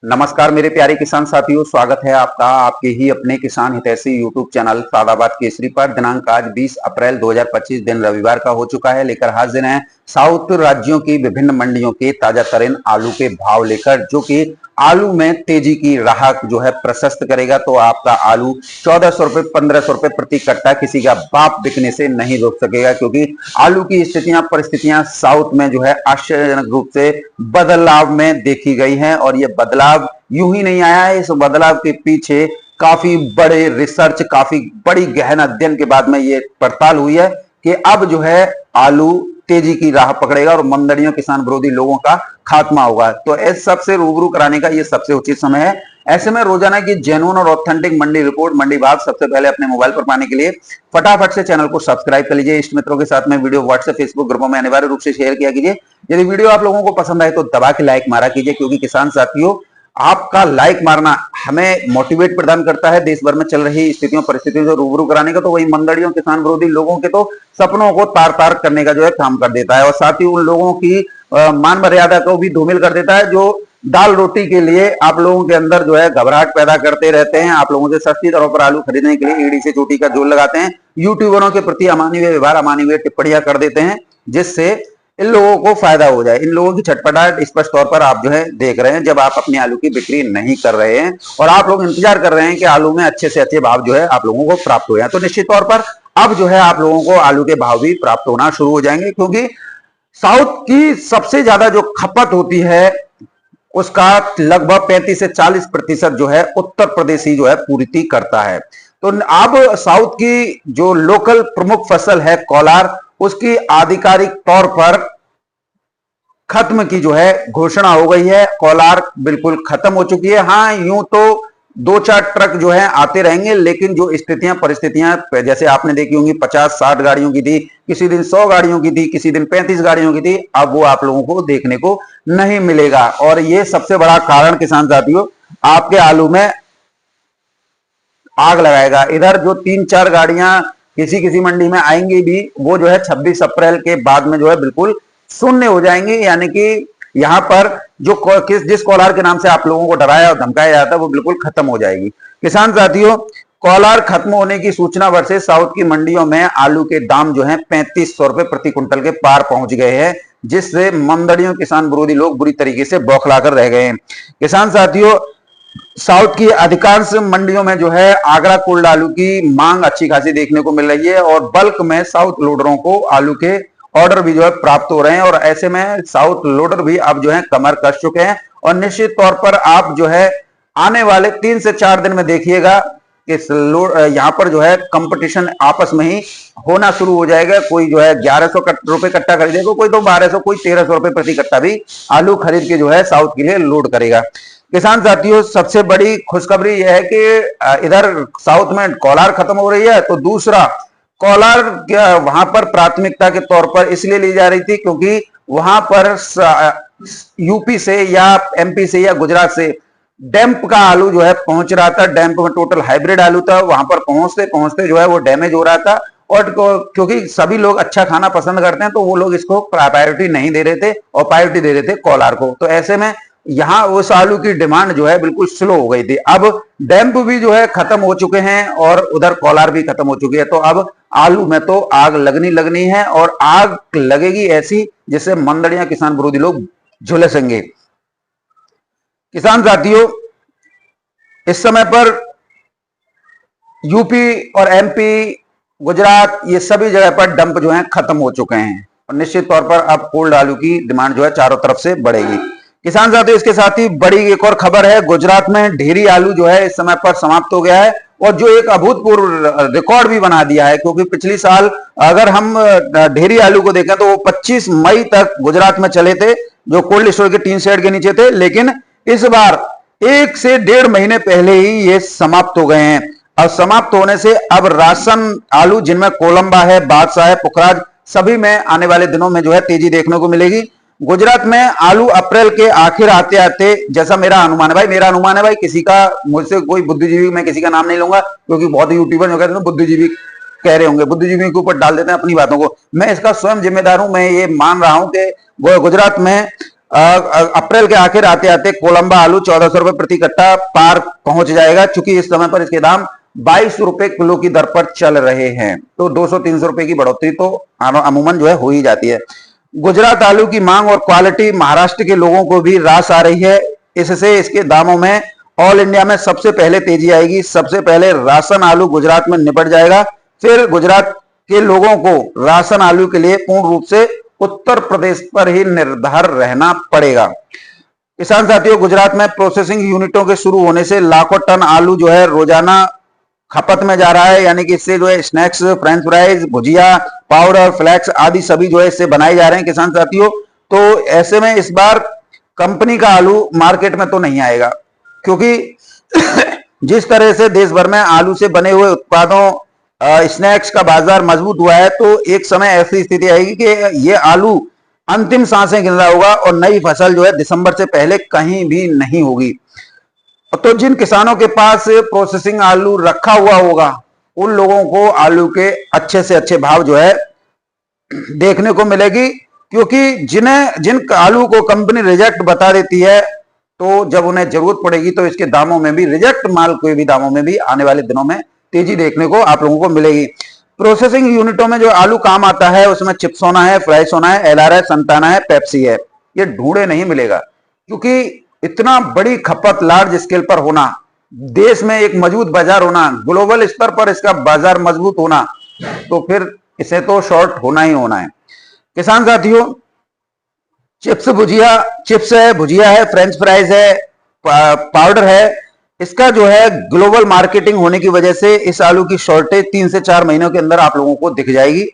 नमस्कार मेरे प्यारे किसान साथियों, स्वागत है आपका आपके ही अपने किसान हितैषी यूट्यूब चैनल सादाबाद केसरी पर। दिनांक आज 20 अप्रैल 2025 दिन रविवार का हो चुका है। लेकर हाजिर हैं साउथ राज्यों की विभिन्न मंडियों के ताजा तरीन आलू के भाव लेकर, जो कि आलू में तेजी की राह जो है प्रशस्त करेगा। तो आपका आलू 1400 रुपए 1500 रुपए प्रति कट्टा किसी का बाप बिकने से नहीं रोक सकेगा, क्योंकि आलू की स्थितियां परिस्थितियां साउथ में जो है आश्चर्यजनक रूप से बदलाव में देखी गई हैं। और ये बदलाव यूं ही नहीं आया है, इस बदलाव के पीछे काफी बड़े रिसर्च, काफी बड़ी गहन अध्ययन के बाद में ये पड़ताल हुई है कि अब जो है आलू तेजी की राह पकड़ेगा और मंदड़ियों किसान विरोधी लोगों का खात्मा होगा। तो इस सबसे रूबरू कराने का ये सबसे उचित समय है। ऐसे में रोजाना की जेन्युइन और ऑथेंटिक मंडी रिपोर्ट, मंडी भाव सबसे पहले अपने मोबाइल पर पाने के लिए फटाफट से चैनल को सब्सक्राइब कर लीजिए। इष्ट मित्रों के साथ में वीडियो व्हाट्सएप फेसबुक ग्रुपों में अनिवार्य रूप से शेयर किया कीजिए। यदि वीडियो आप लोगों को पसंद आए तो दबा के लाइक मारा कीजिए, क्योंकि किसान साथियों आपका लाइक मारना हमें मोटिवेट प्रदान करता है देश भर में चल रही स्थितियों परिस्थितियों से रूबरू कराने का। तो वही मंदड़ियों किसान विरोधी लोगों के तो सपनों को तार तार करने का जो है काम कर देता है, और साथ ही उन लोगों की मान मर्यादा को भी धूमिल कर देता है जो दाल रोटी के लिए आप लोगों के अंदर जो है घबराहट पैदा करते रहते हैं। आप लोगों से सस्ती दरों पर आलू खरीदने के लिए ईडी से चोटी का जोर लगाते हैं। यूट्यूबरों के प्रति अमानवीय व्यवहार, अमानवीय टिप्पणियां कर देते हैं, जिससे इन लोगों को फायदा हो जाए। इन लोगों की छटपटाहट स्पष्ट तौर पर आप जो है देख रहे हैं, जब आप अपनी आलू की बिक्री नहीं कर रहे हैं और आप लोग इंतजार कर रहे हैं कि आलू में अच्छे से अच्छे भाव जो है आप लोगों को प्राप्त हो जाए। तो निश्चित तौर पर अब जो है आप लोगों को आलू के भाव भी प्राप्त होना शुरू हो जाएंगे, क्योंकि साउथ की सबसे ज्यादा जो खपत होती है उसका लगभग 35 से 40% जो है उत्तर प्रदेश ही जो है पूर्ति करता है। तो अब साउथ की जो लोकल प्रमुख फसल है कोलार, उसकी आधिकारिक तौर पर खत्म की जो है घोषणा हो गई है। कोलार बिल्कुल खत्म हो चुकी है। हाँ, यूं तो 2-4 ट्रक जो है आते रहेंगे, लेकिन जो स्थितियां परिस्थितियां जैसे आपने देखी होंगी 50-60 गाड़ियों की थी, किसी दिन 100 गाड़ियों की थी, किसी दिन 35 गाड़ियों की थी, अब वो आप लोगों को देखने को नहीं मिलेगा। और ये सबसे बड़ा कारण किसान साथियों आपके आलू में आग लगाएगा। इधर जो 3-4 गाड़ियां किसी किसी मंडी में आएंगी भी, वो जो है 26 अप्रैल के बाद में जो है बिल्कुल शून्य हो जाएंगी। यानी कि यहां पर जो जिस कोलार के नाम से आप लोगों को डराया और धमकाया जाता है वो बिल्कुल खत्म हो जाएगी। किसान साथियों, कोलार खत्म होने की सूचना पर से साउथ की मंडियों में आलू के दाम जो है 3500 रुपए प्रति क्विंटल के पार पहुंच गए हैं, जिससे मंदड़ियों किसान विरोधी लोग बुरी तरीके से बौखला कर रह गए हैं। किसान साथियों, साउथ की अधिकांश मंडियों में जो है आगरा कोल्ड आलू की मांग अच्छी खासी देखने को मिल रही है, और बल्क में साउथ लोडरों को आलू के ऑर्डर भी जो है प्राप्त हो रहे हैं। और ऐसे में साउथ लोडर भी अब जो है कमर कस चुके हैं, और निश्चित तौर पर आप जो है आने वाले 3 से 4 दिन में देखिएगा कि यहां पर जो है कंपटीशन आपस में ही होना शुरू हो जाएगा। कोई जो है 1100 रुपए कट्टा खरीदेगा, कोई तो 1200, कोई 1300 रुपए प्रति कट्टा भी आलू खरीद के जो है साउथ के लिए लोड करेगा। किसान साथियों, सबसे बड़ी खुशखबरी यह है कि इधर साउथ में कोलार खत्म हो रही है, तो दूसरा कोलार वहां पर प्राथमिकता के तौर पर इसलिए ली जा रही थी क्योंकि वहां पर यूपी से या एमपी से या गुजरात से डैम्प का आलू जो है पहुंच रहा था। डैम्प में टोटल हाइब्रिड आलू था, वहां पर पहुंचते पहुंचते जो है वो डैमेज हो रहा था। और क्योंकि सभी लोग अच्छा खाना पसंद करते हैं, तो वो लोग इसको प्रायोरिटी नहीं दे रहे थे और प्रायोरिटी दे रहे थे कोलार को। तो ऐसे में यहां उस आलू की डिमांड जो है बिल्कुल स्लो हो गई थी। अब डैम्प भी जो है खत्म हो चुके हैं और उधर कोलार भी खत्म हो चुकी है। तो अब आलू में तो आग लगनी है, और आग लगेगी ऐसी जिससे मंदड़ियां किसान विरोधी लोग झुलसेंगे। किसान साथियों, इस समय पर यूपी और एमपी, गुजरात, ये सभी जगह पर डंप जो है खत्म हो चुके हैं, और निश्चित तौर पर अब कोल्ड आलू की डिमांड जो है चारों तरफ से बढ़ेगी। किसान साथियों, इसके साथ ही बड़ी एक और खबर है। गुजरात में ढेरी आलू जो है इस समय पर समाप्त हो गया है, और जो एक अभूतपूर्व रिकॉर्ड भी बना दिया है, क्योंकि पिछली साल अगर हम ढेरी आलू को देखें तो वो 25 मई तक गुजरात में चले थे, जो कोल्ड स्टोर के टीन शेड के नीचे थे। लेकिन इस बार 1 से 1.5 महीने पहले ही ये समाप्त हो गए हैं। और समाप्त होने से अब राशन आलू, जिनमें कोलंबा है, बादशाह है, पुखराज, सभी में आने वाले दिनों में जो है तेजी देखने को मिलेगी। गुजरात में आलू अप्रैल के आखिर आते आते, जैसा मेरा अनुमान है भाई, किसी का, मुझसे कोई बुद्धिजीवी, मैं किसी का नाम नहीं लूंगा क्योंकि बहुत यूट्यूबर जो कहते हैं बुद्धिजीवी कह रहे होंगे, बुद्धिजीवी के ऊपर डाल देते हैं अपनी बातों को। मैं इसका स्वयं जिम्मेदार हूं। मैं ये मान रहा हूं कि गुजरात में अप्रैल के आखिर आते आते कोलंबा आलू 1400 रुपए प्रति कट्टा पार पहुंच जाएगा, क्योंकि इस समय पर इसके दाम 22 रुपए किलो की दर पर चल रहे हैं। तो 200-300 रुपए की बढ़ोतरी तो अमूमन जो है हो ही जाती है। गुजरात आलू की मांग और क्वालिटी महाराष्ट्र के लोगों को भी रास आ रही है, इससे इसके दामों में ऑल इंडिया में सबसे पहले तेजी आएगी। सबसे पहले राशन आलू गुजरात में निपट जाएगा, फिर गुजरात के लोगों को राशन आलू के लिए पूर्ण रूप से उत्तर प्रदेश पर ही निर्भर रहना पड़ेगा। किसान साथियों, गुजरात में प्रोसेसिंग यूनिटों के शुरू होने से लाखों टन आलू जो है रोजाना खपत में जा रहा है, यानी कि इससे जो है स्नैक्स, फ्रेंच फ्राइज, भुजिया, पाउडर, फ्लैक्स आदि सभी जो है इससे बनाए जा रहे हैं किसान साथियों। तो ऐसे में इस बार कंपनी का आलू मार्केट में तो नहीं आएगा, क्योंकि जिस तरह से देश भर में आलू से बने हुए उत्पादों, स्नैक्स का बाजार मजबूत हुआ है, तो एक समय ऐसी स्थिति आएगी कि ये आलू अंतिम सांसें गिन रहा होगा और नई फसल जो है दिसंबर से पहले कहीं भी नहीं होगी। तो जिन किसानों के पास प्रोसेसिंग आलू रखा हुआ होगा, उन लोगों को आलू के अच्छे से अच्छे भाव जो है देखने को मिलेगी, क्योंकि जिन आलू को कंपनी रिजेक्ट बता देती है, तो जब उन्हें जरूरत पड़ेगी तो इसके दामों में भी, रिजेक्ट माल के भी दामों में भी आने वाले दिनों में तेजी देखने को आप लोगों को मिलेगी। प्रोसेसिंग यूनिटों में जो आलू काम आता है उसमें चिप्स होना है, फ्राइस होना है, एलआर है, संताना है, पेप्सी है, ये ढूंढे नहीं मिलेगा, क्योंकि इतना बड़ी खपत लार्ज स्केल पर होना, देश में एक मजबूत बाजार होना, ग्लोबल स्तर पर इसका बाजार मजबूत होना, तो फिर इसे तो शॉर्ट होना ही होना है। किसान साथियों, चिप्स है, भुजिया है, फ्रेंच फ्राइज है, पाउडर है, इसका जो है ग्लोबल मार्केटिंग होने की वजह से इस आलू की शॉर्टेज 3 से 4 महीनों के अंदर आप लोगों को दिख जाएगी।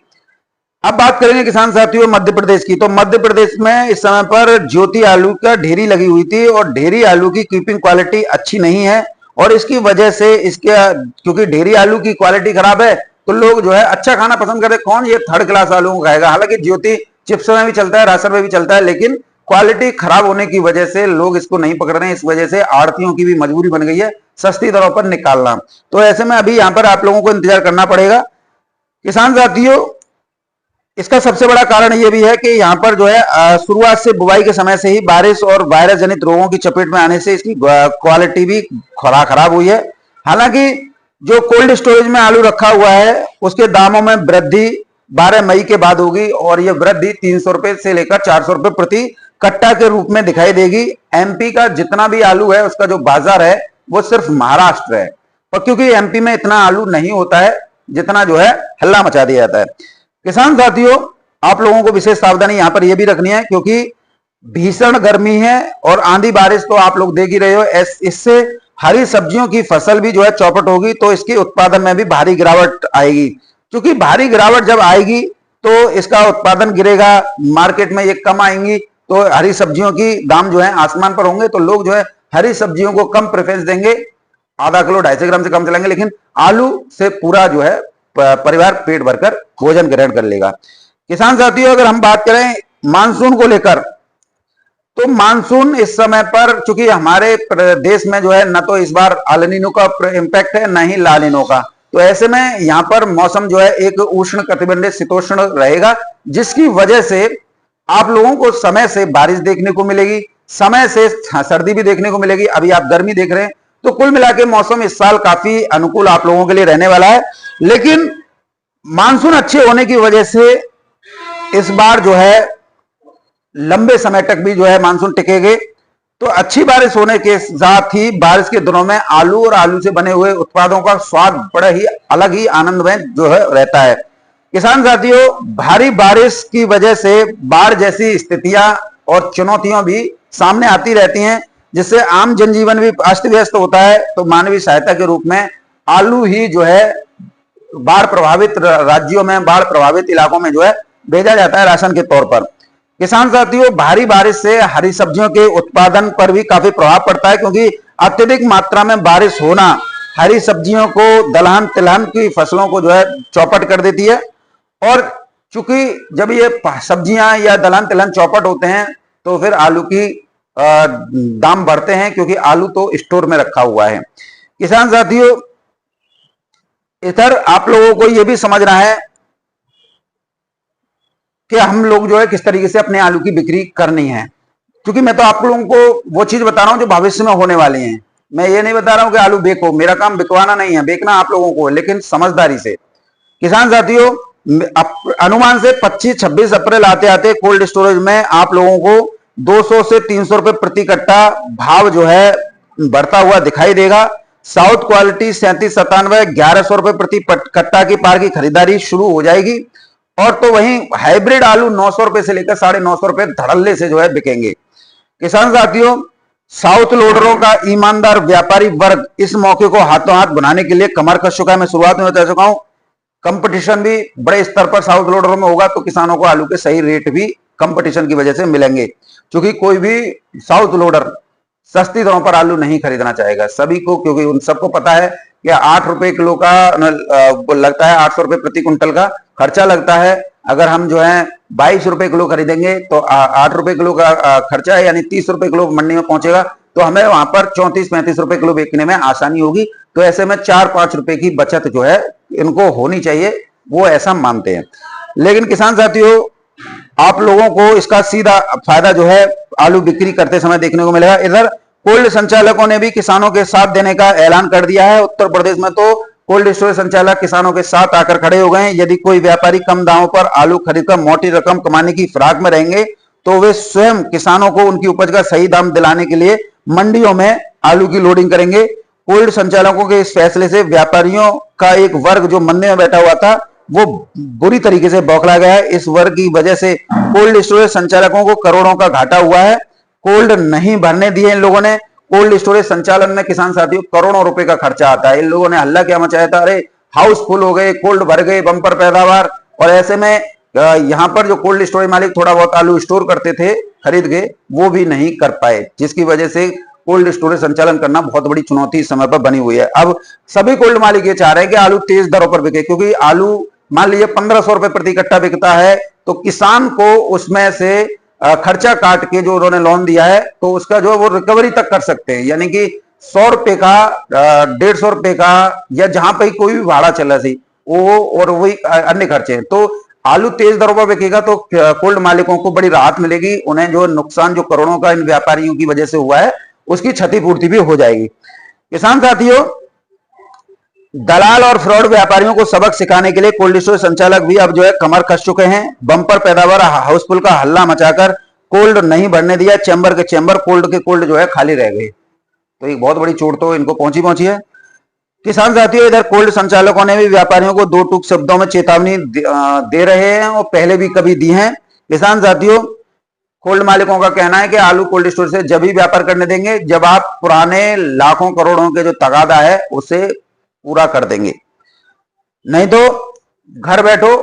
अब बात करेंगे किसान साथियों मध्य प्रदेश की, तो मध्य प्रदेश में इस समय पर ज्योति आलू का ढेरी लगी हुई थी, और ढेरी आलू की कीपिंग क्वालिटी अच्छी नहीं है, और इसकी वजह से क्योंकि ढेरी आलू की क्वालिटी खराब है, तो लोग जो है अच्छा खाना पसंद करते, कौन ये थर्ड क्लास आलू खाएगा। हालांकि ज्योति चिप्स में भी चलता है, राशन में भी चलता है, लेकिन क्वालिटी खराब होने की वजह से लोग इसको नहीं पकड़ रहे हैं। इस वजह से आड़तियों की भी मजबूरी बन गई है सस्ती दरों पर निकालना। तो ऐसे में अभी यहां पर आप लोगों को इंतजार करना पड़ेगा। किसान साथियों, इसका सबसे बड़ा कारण यह भी है कि यहां पर जो है शुरुआत से बुआई के समय से ही बारिश और वायरस जनित रोगों की चपेट में आने से इसकी क्वालिटी भी खराब हुई है। हालांकि जो कोल्ड स्टोरेज में आलू रखा हुआ है उसके दामों में वृद्धि 12 मई के बाद होगी, और यह वृद्धि 300 रुपए से लेकर 400 रुपए प्रति कट्टा के रूप में दिखाई देगी। एमपी का जितना भी आलू है उसका जो बाजार है वो सिर्फ महाराष्ट्र है, और क्योंकि एमपी में इतना आलू नहीं होता है जितना जो है हल्ला मचा दिया जाता है। किसान साथियों, आप लोगों को विशेष सावधानी यहां पर यह भी रखनी है, क्योंकि भीषण गर्मी है और आंधी बारिश तो आप लोग देख ही रहे हो, इससे हरी सब्जियों की फसल भी जो है चौपट होगी, तो इसके उत्पादन में भी भारी गिरावट आएगी। क्योंकि भारी गिरावट जब आएगी तो इसका उत्पादन गिरेगा, मार्केट में ये कम आएंगी, तो हरी सब्जियों की दाम जो है आसमान पर होंगे, तो लोग जो है हरी सब्जियों को कम प्रेफरेंस देंगे, आधा किलो 250 ग्राम से कम चलेंगे, लेकिन आलू से पूरा जो है परिवार पेट भरकर भोजन ग्रहण कर लेगा। किसान साथियों, अगर हम बात करें मानसून को लेकर, तो मानसून इस समय पर चूंकि हमारे देश में जो है न तो इस बार एल नीनो का इंपैक्ट है, न ही ला नीनो का, तो ऐसे में यहां पर मौसम जो है एक उष्ण कटिबंधीय शीतोष्ण रहेगा, जिसकी वजह से आप लोगों को समय से बारिश देखने को मिलेगी, समय से सर्दी भी देखने को मिलेगी। अभी आप गर्मी देख रहे हैं, तो कुल मिला के मौसम इस साल काफी अनुकूल आप लोगों के लिए रहने वाला है। लेकिन मानसून अच्छे होने की वजह से इस बार जो है लंबे समय तक भी जो है मानसून टिकेगे, तो अच्छी बारिश होने के साथ ही बारिश के दिनों में आलू और आलू से बने हुए उत्पादों का स्वाद बड़ा ही अलग ही आनंदमय जो है रहता है। किसान साथियों, भारी बारिश की वजह से बाढ़ जैसी स्थितियां और चुनौतियां भी सामने आती रहती हैं, जिससे आम जनजीवन भी अस्त व्यस्त होता है। तो मानवीय सहायता के रूप में आलू ही जो है बाढ़ प्रभावित राज्यों में, बाढ़ प्रभावित इलाकों में जो है भेजा जाता है राशन के तौर पर। किसान साथियों, भारी बारिश से हरी सब्जियों के उत्पादन पर भी काफी प्रभाव पड़ता है, क्योंकि अत्यधिक मात्रा में बारिश होना हरी सब्जियों को, दलहन तिलहन की फसलों को जो है चौपट कर देती है। और चूंकि जब ये सब्जियां या दलहन तिलहन चौपट होते हैं, तो फिर आलू की दाम बढ़ते हैं, क्योंकि आलू तो स्टोर में रखा हुआ है। किसान साथियों, इधर आप लोगों को यह भी समझना है कि हम लोग जो है किस तरीके से अपने आलू की बिक्री करनी है। क्योंकि मैं तो आप लोगों को वो चीज बता रहा हूं जो भविष्य में होने वाली है। मैं ये नहीं बता रहा हूं कि आलू बेको, मेरा काम बिकवाना नहीं है, बेचना आप लोगों को, लेकिन समझदारी से। किसान साथियों, अनुमान से 25-26 अप्रैल आते आते कोल्ड स्टोरेज में आप लोगों को 200 से 300 रुपए प्रति कट्टा भाव जो है बढ़ता हुआ दिखाई देगा। साउथ क्वालिटी 37-97 1100 रुपए प्रति कट्टा की पार की खरीदारी शुरू हो जाएगी। और तो वहीं हाइब्रिड आलू 900 रुपए से लेकर 950 रुपए धड़ल्ले से जो है बिकेंगे। किसान साथियों, साउथ लोडरों का ईमानदार व्यापारी वर्ग इस मौके को हाथों हाथ बनाने के लिए कमर कस चुका है। मैं शुरुआत में बता चुका हूं, कंपटीशन भी बड़े स्तर पर साउथ लोडरों में होगा, तो किसानों को आलू के सही रेट भी कंपटीशन की वजह से मिलेंगे। क्योंकि कोई भी साउथ लोडर सस्ती दरों पर आलू नहीं खरीदना चाहेगा सभी को, क्योंकि उन सबको पता है कि 8 रुपए किलो का लगता है, 800 रुपए प्रति कुंटल का खर्चा लगता है। अगर हम जो है 22 रुपए किलो खरीदेंगे तो 8 रुपए किलो का खर्चा है, यानी 30 रुपए किलो मंडी में पहुंचेगा, तो हमें वहां पर 34-35 रुपए किलो बेचने में आसानी होगी। तो ऐसे में 4-5 रुपए की बचत जो है इनको होनी चाहिए, वो ऐसा मानते हैं। लेकिन किसान साथियों, आप लोगों को इसका सीधा फायदा जो है आलू बिक्री करते समय देखने को मिलेगा। इधर कोल्ड संचालकों ने भी किसानों के साथ देने का ऐलान कर दिया है। उत्तर प्रदेश में तो कोल्ड स्टोरेज संचालक किसानों के साथ आकर खड़े हो गए हैं। यदि कोई व्यापारी कम दामों पर आलू खरीदकर मोटी रकम कमाने की फिराक में रहेंगे तो वे स्वयं किसानों को उनकी उपज का सही दाम दिलाने के लिए मंडियों में आलू की लोडिंग करेंगे। कोल्ड संचालकों के इस फैसले से व्यापारियों का एक वर्ग जो मंदी में बैठा हुआ था वो बुरी तरीके से बौखला गया है। इस वर्ग की वजह से कोल्ड स्टोरेज संचालकों को करोड़ों का घाटा हुआ है। कोल्ड नहीं भरने दिए इन लोगों ने। कोल्ड स्टोरेज संचालन में किसान साथियों करोड़ों रुपए का खर्चा आता है। इन लोगों ने हल्ला क्या मचाया था, अरे हाउस फुल हो गए, कोल्ड भर गए, बंपर पैदावार। और ऐसे में यहाँ पर जो कोल्ड स्टोरेज मालिक थोड़ा बहुत आलू स्टोर करते थे खरीद के, वो भी नहीं कर पाए, जिसकी वजह से कोल्ड स्टोरेज संचालन करना बहुत बड़ी चुनौती इस समय पर बनी हुई है। अब सभी कोल्ड मालिक ये चाह रहे हैं कि आलू तेज दरों पर बिके, क्योंकि आलू मान लीजिए 1500 रुपए प्रति कट्टा बिकता है, तो किसान को उसमें से खर्चा काट के जो उन्होंने लोन दिया है तो उसका जो वो रिकवरी तक कर सकते हैं। यानी कि 100 रुपए का 150 रुपए का, या जहां पर कोई भी भाड़ा चला सी वो, और वही अन्य खर्चे हैं। तो आलू तेज दरों पर बिकेगा तो कोल्ड मालिकों को बड़ी राहत मिलेगी। उन्हें जो नुकसान जो करोड़ों का इन व्यापारियों की वजह से हुआ है उसकी क्षतिपूर्ति भी हो जाएगी। किसान साथियों, दलाल और फ्रॉड व्यापारियों को सबक सिखाने के लिए कोल्ड स्टोरेज संचालक भी अब जो है कमर कस चुके हैं। बंपर पैदावार हाउसफुल का हल्ला मचाकर कोल्ड नहीं भरने दिया, चैम्बर के चैम्बर, कोल्ड के कोल्ड जो है खाली रह गए। तो एक बहुत बड़ी चोट तो इनको पहुंची है। किसान साथियों, इधर कोल्ड संचालकों ने भी व्यापारियों को दो टूक शब्दों में चेतावनी दे रहे हैं और पहले भी कभी दी है। किसान साथियों, कोल्ड मालिकों का कहना है कि आलू कोल्ड स्टोर से जब ही व्यापार करने देंगे जब आप पुराने लाखों करोड़ों के जो तगादा है उसे पूरा कर देंगे, नहीं तो घर बैठो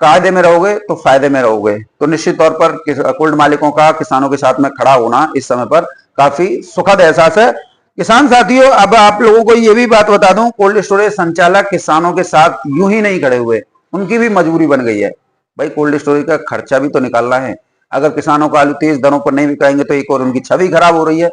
कायदे में रहोगे तो फायदे में रहोगे। तो निश्चित तौर पर कोल्ड मालिकों का किसानों के साथ में खड़ा होना इस समय पर काफी सुखद एहसास है। किसान साथियों, अब आप लोगों को ये भी बात बता दूं, कोल्ड स्टोरेज संचालक किसानों के साथ यूं ही नहीं खड़े हुए, उनकी भी मजबूरी बन गई है। भाई कोल्ड स्टोरेज का खर्चा भी तो निकालना है। अगर किसानों को आलू तेज दरों पर नहीं बिकाएंगे तो एक और उनकी छवि खराब हो रही है।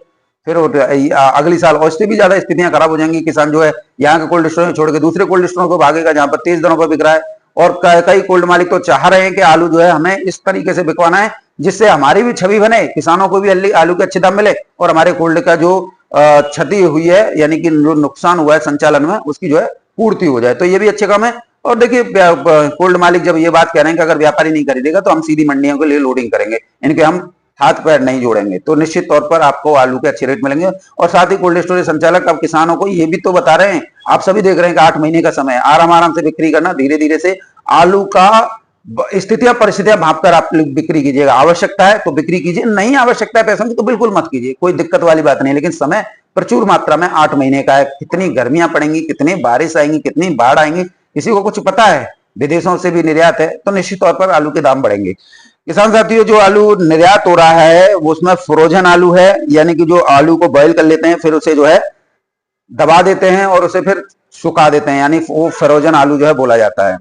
फिर अगली साल और इससे भी ज्यादा स्थितियां खराब हो जाएंगी। किसान जो है यहाँ के कोल्ड स्टोर छोड़ के दूसरे कोल्ड स्टोर को भागेगा जहां पर तेज दरों पर बिक रहा है। और कई कोल्ड मालिक तो चाह रहे हैं कि आलू जो है हमें इस तरीके से बिकवाना है जिससे हमारी भी छवि बने, किसानों को भी आलू के अच्छे दाम मिले और हमारे कोल्ड का जो क्षति हुई है यानी कि जो नुकसान हुआ है संचालन में उसकी जो है पूर्ति हो जाए। तो ये भी अच्छे काम है। और देखिए कोल्ड मालिक जब ये बात कह रहे हैं कि अगर व्यापारी नहीं खरीदेगा तो हम सीधी मंडियों के लिए लोडिंग करेंगे, इनके हम हाथ पैर नहीं जोड़ेंगे, तो निश्चित तौर पर आपको आलू के अच्छे रेट मिलेंगे। और साथ ही कोल्ड स्टोरेज संचालक अब किसानों को ये भी तो बता रहे हैं, आप सभी देख रहे हैं कि 8 महीने का समय है, आराम से बिक्री करना, धीरे धीरे से आलू का स्थितियां परिस्थितियां भापकर आप बिक्री कीजिएगा। आवश्यकता है तो बिक्री कीजिए, नहीं आवश्यकता है पैसों की तो बिल्कुल मत कीजिए, कोई दिक्कत वाली बात नहीं। लेकिन समय प्रचुर मात्रा में 8 महीने का है, कितनी गर्मियां पड़ेंगी, कितनी बारिश आएंगी, कितनी बाढ़ आएंगी, किसी को कुछ पता है। विदेशों से भी निर्यात है तो निश्चित तौर पर आलू के दाम बढ़ेंगे। किसान साथियों, जो आलू निर्यात हो रहा है वो उसमें फ्रोजन आलू है, यानी कि जो आलू को बॉयल कर लेते हैं फिर उसे जो है दबा देते हैं और उसे फिर सुखा देते हैं, यानी वो फ्रोजन आलू जो है बोला जाता है।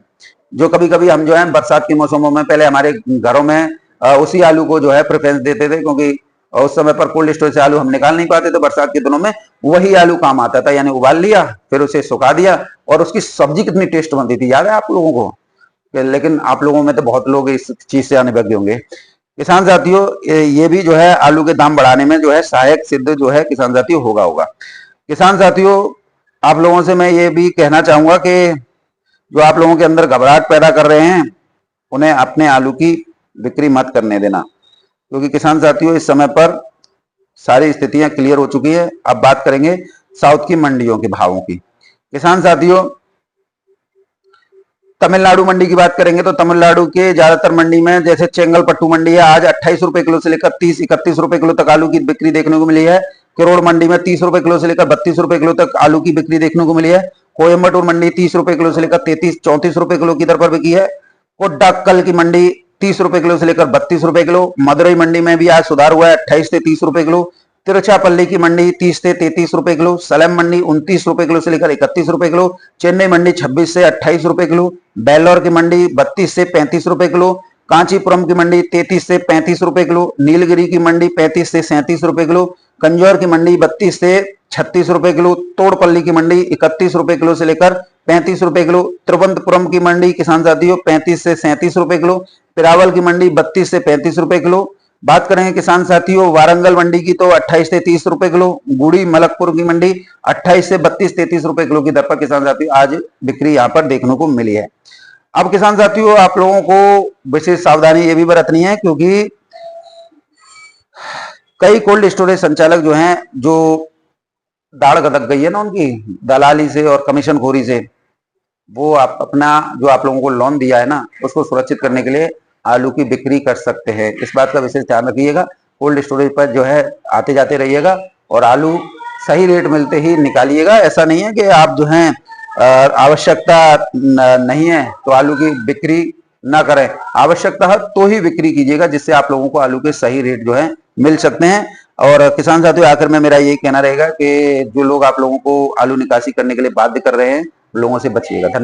जो कभी कभी हम जो है बरसात के मौसमों में पहले हमारे घरों में उसी आलू को जो है प्रेफरेंस देते थे, क्योंकि उस समय पर कोल्ड स्टोरेज से आलू हम निकाल नहीं पाते थे। बरसात के दिनों में वही आलू काम आता था, यानी उबाल लिया फिर उसे सुखा दिया और उसकी सब्जी कितनी टेस्ट बनती थी, याद है आप लोगों को? लेकिन आप लोगों में तो बहुत लोग इस चीज से अनुभवी होंगे। किसान साथियों ये भी जो है आलू के दाम बढ़ाने में जो है सहायक सिद्ध जो है किसान साथियों होगा। किसान साथियों आप लोगों से मैं ये भी कहना चाहूंगा कि जो आप लोगों के अंदर घबराहट पैदा कर रहे हैं उन्हें अपने आलू की बिक्री मत करने देना, क्योंकि किसान साथियों इस समय पर सारी स्थितियां क्लियर हो चुकी है। अब बात करेंगे साउथ की मंडियों के भावों की। किसान साथियों तमिलनाडु मंडी की बात करेंगे तो तमिलनाडु के ज्यादातर मंडी में जैसे चेंगलपट्टू मंडी है, आज 28 रुपए किलो से लेकर 30-31 रुपए किलो तक आलू की बिक्री देखने को मिली है। करोड़ मंडी में 30 रुपए किलो से लेकर 32 रुपए किलो तक आलू की बिक्री देखने को मिली है। कोयम्बटूर मंडी 30 रुपए किलो से लेकर 33-34 रुपए किलो की दर पर बिकी है। कोट्टाकल की मंडी 30 रुपए किलो से लेकर 32 रुपए किलो। मदुरई मंडी में भी आज सुधार हुआ है, 28 से 30 रुपए किलो। तिरुचिरापल्ली की मंडी 30 से 33 रुपए किलो। सलेम मंडी 29 रुपए किलो से लेकर 31 रुपए किलो। चेन्नई मंडी 26 से 28 रुपए किलो। बेल्लोर की मंडी 32 से 35 रुपए किलो। कांचीपुरम की मंडी 33 से 35 रुपए किलो। नीलगिरी की मंडी 35 से 37 रुपए किलो। कंजौर की मंडी 32 से 36 रुपए किलो। तोड़पल्ली की मंडी 31 रुपए किलो से लेकर 35 रुपए किलो। तिरुवनंतपुरम की मंडी किसान साथियों 35 से 37 रुपए किलो। पिरावल की मंडी 32 से 35 रुपए किलो। बात करें किसान साथियों वारंगल मंडी की तो 28 से 30 रुपए किलो। गुड़ी मलकपुर की मंडी 28 से 32-33 रुपए किलो की दर पर किसान साथियों आज बिक्री यहां पर देखने को मिली है। अब किसान साथियों आप लोगों को विशेष सावधानी ये भी बरतनी है, क्योंकि कई कोल्ड स्टोरेज संचालक जो हैं, जो दाढ़ गदक गई है ना उनकी दलाली से और कमीशन खोरी से, वो आप अपना जो आप लोगों को लोन दिया है ना उसको सुरक्षित करने के लिए आलू की बिक्री कर सकते हैं। इस बात का विशेष ध्यान रखिएगा। कोल्ड स्टोरेज पर जो है आते जाते रहिएगा और आलू सही रेट मिलते ही निकालिएगा। ऐसा नहीं है कि आप जो है आवश्यकता नहीं है तो आलू की बिक्री ना करें, आवश्यकता है तो ही बिक्री कीजिएगा, जिससे आप लोगों को आलू के सही रेट जो है मिल सकते हैं। और किसान साथियों आखिर में मेरा यही कहना रहेगा कि जो लोग आप लोगों को आलू निकासी करने के लिए बाध्य कर रहे हैं, लोगों से बचिएगा। धन्यवाद।